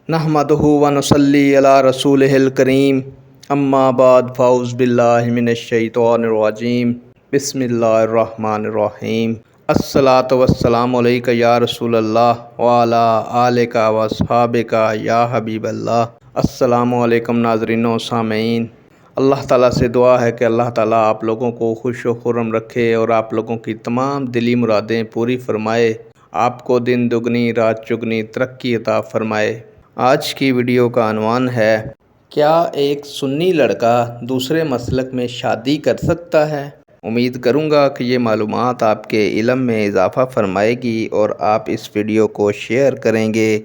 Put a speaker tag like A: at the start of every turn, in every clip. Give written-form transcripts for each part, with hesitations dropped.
A: نحمدہ و نصلی علی رسولہ الکریم اما بعد فاعوذ باللہ من الشیطان الرجیم بسم اللہ الرحمن الرحیم الصلاۃ والسلام علیک یا رسول اللہ وعلی آلک و اصحابک یا حبیب اللہ۔ السلام علیکم ناظرین و سامعین، اللہ تعالیٰ سے دعا ہے کہ اللہ تعالیٰ آپ لوگوں کو خوش و خرم رکھے اور آپ لوگوں کی تمام دلی مرادیں پوری فرمائے، آپ کو دن دگنی رات چگنی ترقی عطا فرمائے۔ آج کی ویڈیو کا عنوان ہے، کیا ایک سنی لڑکا دوسرے مسلک میں شادی کر سکتا ہے؟ امید کروں گا کہ یہ معلومات آپ کے علم میں اضافہ فرمائے گی اور آپ اس ویڈیو کو شیئر کریں گے،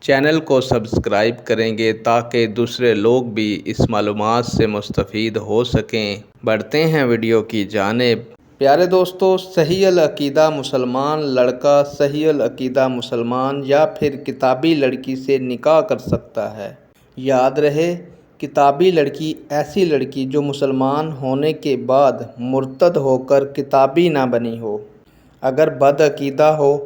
A: چینل کو سبسکرائب کریں گے تاکہ دوسرے لوگ بھی اس معلومات سے مستفید ہو سکیں۔ بڑھتے ہیں ویڈیو کی جانب۔ پیارے دوستو، صحیح العقیدہ مسلمان لڑکا صحیح العقیدہ مسلمان یا پھر کتابی لڑکی سے نکاح کر سکتا ہے۔ یاد رہے، کتابی لڑکی ایسی لڑکی جو مسلمان ہونے کے بعد مرتد ہو کر کتابی نہ بنی ہو، اگر بد عقیدہ ہو،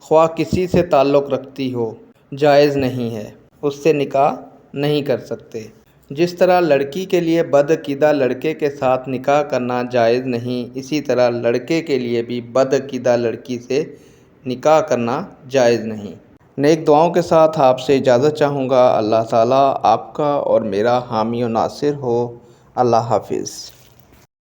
A: خواہ کسی سے تعلق رکھتی ہو، جائز نہیں ہے، اس سے نکاح نہیں کر سکتے۔ جس طرح لڑکی کے لیے بد عقیدہ لڑکے کے ساتھ نکاح کرنا جائز نہیں، اسی طرح لڑکے کے لیے بھی بد عقیدہ لڑکی سے نکاح کرنا جائز نہیں۔ نیک دعاؤں کے ساتھ آپ سے اجازت چاہوں گا۔ اللہ تعالیٰ آپ کا اور میرا حامی و ناصر ہو۔ اللہ حافظ۔